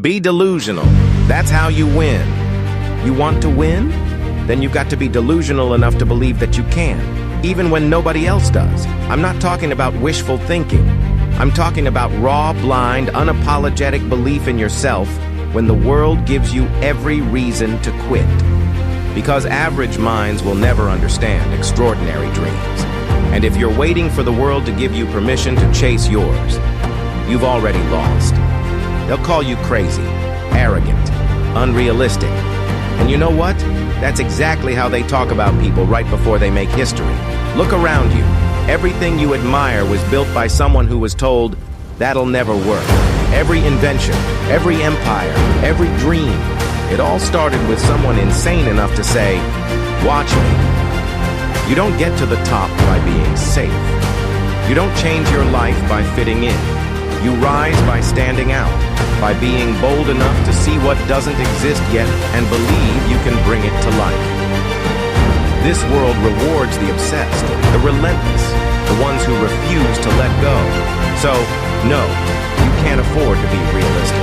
Be delusional. That's how you win. You want to win? Then you've got to be delusional enough to believe that you can, even when nobody else does. I'm not talking about wishful thinking. I'm talking about raw, blind, unapologetic belief in yourself when the world gives you every reason to quit. Because average minds will never understand extraordinary dreams. And if you're waiting for the world to give you permission to chase yours, you've already lost. They'll call you crazy, arrogant, unrealistic. And you know what? That's exactly how they talk about people right before they make history. Look around you. Everything you admire was built by someone who was told, that'll never work. Every invention, every empire, every dream, it all started with someone insane enough to say, watch me. You don't get to the top by being safe. You don't change your life by fitting in. You rise by standing out, by being bold enough to see what doesn't exist yet and believe you can bring it to life. This world rewards the obsessed, the relentless, the ones who refuse to let go. So, no, you can't afford to be realistic.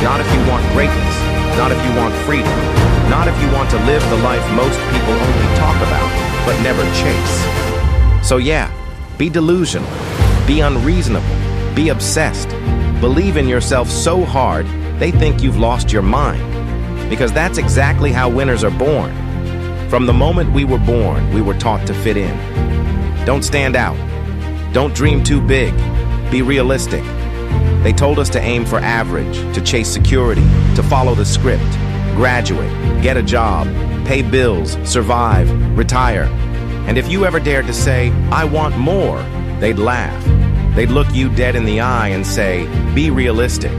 Not if you want greatness, not if you want freedom, not if you want to live the life most people only talk about, but never chase. So yeah, be delusional, be unreasonable, be obsessed. Believe in yourself so hard, they think you've lost your mind. Because that's exactly how winners are born. From the moment we were born, we were taught to fit in. Don't stand out. Don't dream too big. Be realistic. They told us to aim for average, to chase security, to follow the script, graduate, get a job, pay bills, survive, retire. And if you ever dared to say, I want more, they'd laugh. They'd look you dead in the eye and say, be realistic.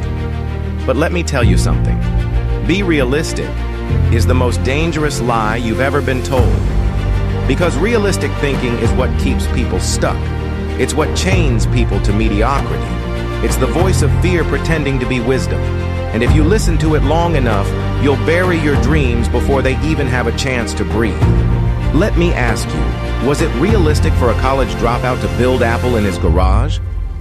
But let me tell you something. Be realistic is the most dangerous lie you've ever been told. Because realistic thinking is what keeps people stuck. It's what chains people to mediocrity. It's the voice of fear pretending to be wisdom. And if you listen to it long enough, you'll bury your dreams before they even have a chance to breathe. Let me ask you, was it realistic for a college dropout to build Apple in his garage?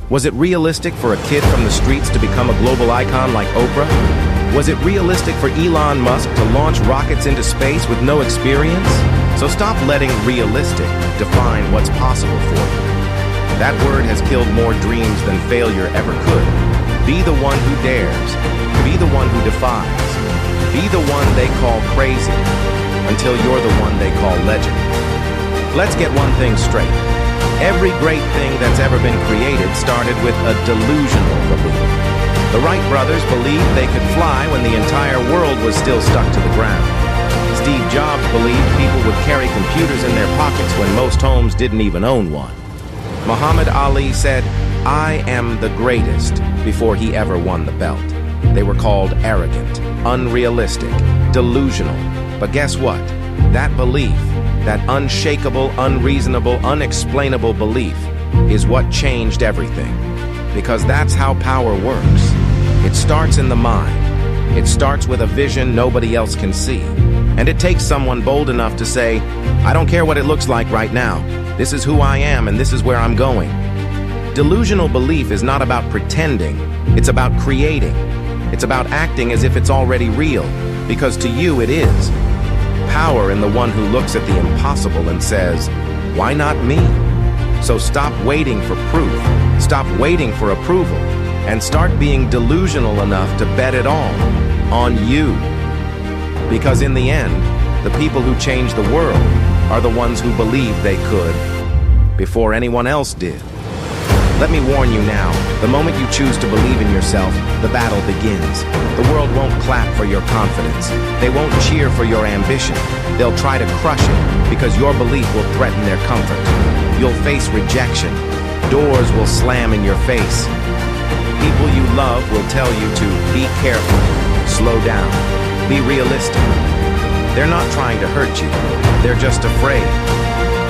Was it realistic for a kid from the streets to become a global icon like Oprah? Was it realistic for Elon Musk to launch rockets into space with no experience? So stop letting realistic define what's possible for you. That word has killed more dreams than failure ever could. Be the one who dares. Be the one who defies. Be the one they call crazy, until you're the one they call legend. Let's get one thing straight. Every great thing that's ever been created started with a delusional belief. The Wright brothers believed they could fly when the entire world was still stuck to the ground. Steve Jobs believed people would carry computers in their pockets when most homes didn't even own one. Muhammad Ali said, I am the greatest, before he ever won the belt. They were called arrogant, unrealistic, delusional. But guess what? That belief, that unshakable, unreasonable, unexplainable belief is what changed everything. Because that's how power works. It starts in the mind. It starts with a vision nobody else can see. And it takes someone bold enough to say, I don't care what it looks like right now. This is who I am and this is where I'm going. Delusional belief is not about pretending. It's about creating. It's about acting as if it's already real, because to you it is. Power in the one who looks at the impossible and says, why not me? So stop waiting for proof, stop waiting for approval, and start being delusional enough to bet it all on you. Because in the end, the people who change the world are the ones who believed they could before anyone else did. Let me warn you now, the moment you choose to believe in yourself, the battle begins. The world won't clap for your confidence. They won't cheer for your ambition. They'll try to crush it because your belief will threaten their comfort. You'll face rejection. Doors will slam in your face. People you love will tell you to be careful, slow down, be realistic. They're not trying to hurt you. They're just afraid.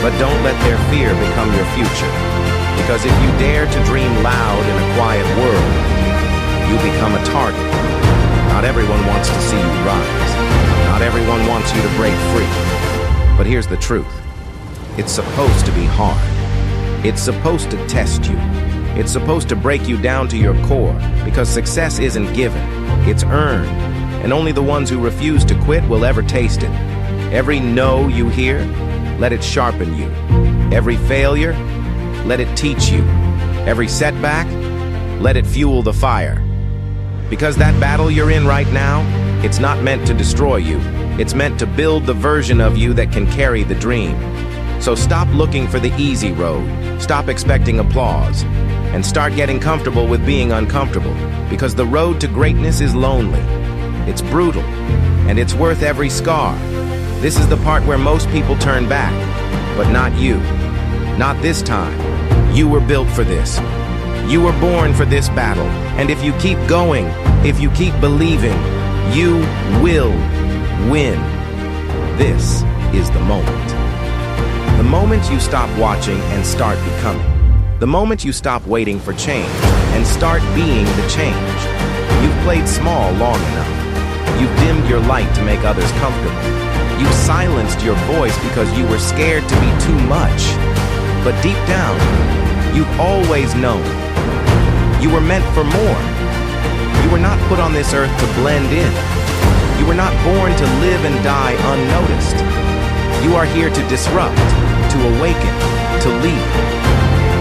But don't let their fear become your future. Because if you dare to dream loud in a quiet world, you become a target. Not everyone wants to see you rise. Not everyone wants you to break free. But here's the truth. It's supposed to be hard. It's supposed to test you. It's supposed to break you down to your core, because success isn't given, it's earned. And only the ones who refuse to quit will ever taste it. Every no you hear, let it sharpen you. Every failure, let it teach you. Every setback, let it fuel the fire. Because that battle you're in right now, it's not meant to destroy you. It's meant to build the version of you that can carry the dream. So stop looking for the easy road, stop expecting applause, and start getting comfortable with being uncomfortable. Because the road to greatness is lonely, it's brutal, and it's worth every scar. This is the part where most people turn back, but not you. Not this time. You were built for this. You were born for this battle, and if you keep going, if you keep believing, you will win. This is the moment. The moment you stop watching and start becoming. The moment you stop waiting for change and start being the change. You've played small long enough. You've dimmed your light to make others comfortable. You've silenced your voice because you were scared to be too much. But deep down, you've always known. You were meant for more. You were not put on this earth to blend in. You were not born to live and die unnoticed. You are here to disrupt, to awaken, to lead.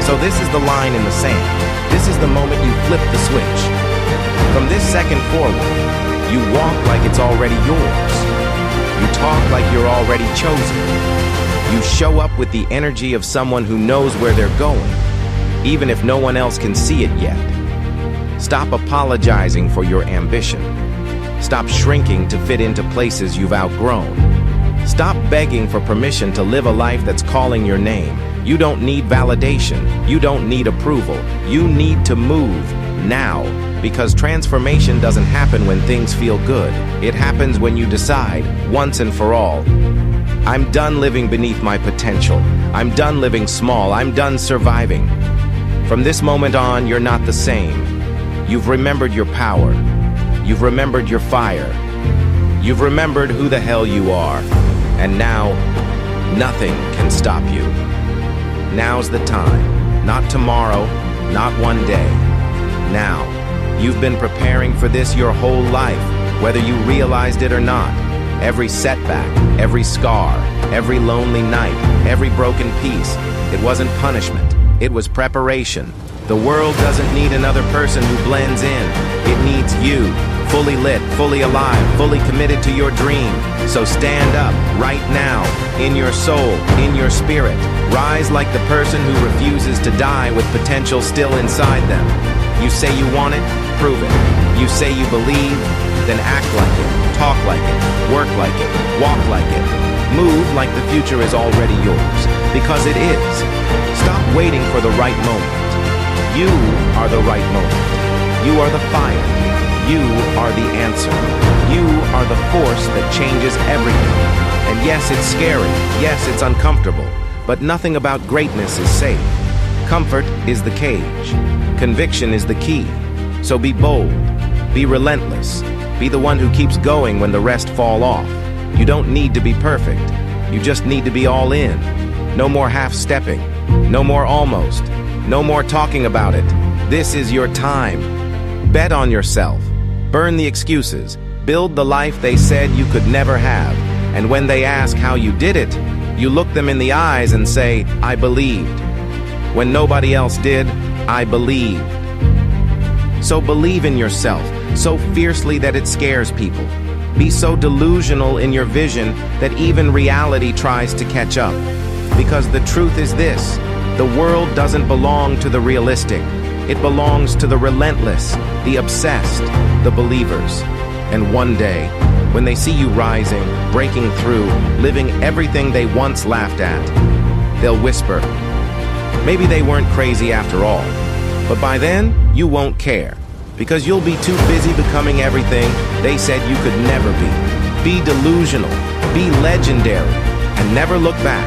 So this is the line in the sand. This is the moment you flip the switch. From this second forward, you walk like it's already yours. You talk like you're already chosen. You show up with the energy of someone who knows where they're going, even if no one else can see it yet. Stop apologizing for your ambition. Stop shrinking to fit into places you've outgrown. Stop begging for permission to live a life that's calling your name. You don't need validation. You don't need approval. You need to move now, because transformation doesn't happen when things feel good. It happens when you decide, once and for all, I'm done living beneath my potential. I'm done living small. I'm done surviving. From this moment on, you're not the same. You've remembered your power. You've remembered your fire. You've remembered who the hell you are. And now, nothing can stop you. Now's the time. Not tomorrow, not one day. Now. You've been preparing for this your whole life, whether you realized it or not. Every setback, every scar, every lonely night, every broken piece, it wasn't punishment, it was preparation. The world doesn't need another person who blends in. It needs you, fully lit, fully alive, fully committed to your dream. So stand up right now, in your soul, in your spirit. Rise like the person who refuses to die with potential still inside them. You say you want it, prove it. You say you believe, then act like it, talk like it, work like it, walk like it. Move like the future is already yours, because it is. Stop waiting for the right moment. You are the right moment. You are the fire. You are the answer. You are the force that changes everything. And yes, it's scary. Yes, it's uncomfortable. But nothing about greatness is safe. Comfort is the cage. Conviction is the key. So be bold. Be relentless. Be the one who keeps going when the rest fall off. You don't need to be perfect. You just need to be all in. No more half-stepping. No more almost. No more talking about it. This is your time. Bet on yourself. Burn the excuses. Build the life they said you could never have. And when they ask how you did it, you look them in the eyes and say, I believed. When nobody else did, I believed. So believe in yourself, so fiercely that it scares people. Be so delusional in your vision that even reality tries to catch up. Because the truth is this, the world doesn't belong to the realistic. It belongs to the relentless, the obsessed, the believers. And one day, when they see you rising, breaking through, living everything they once laughed at, they'll whisper, maybe they weren't crazy after all. But by then, you won't care, because you'll be too busy becoming everything they said you could never be. Be delusional, be legendary, and never look back.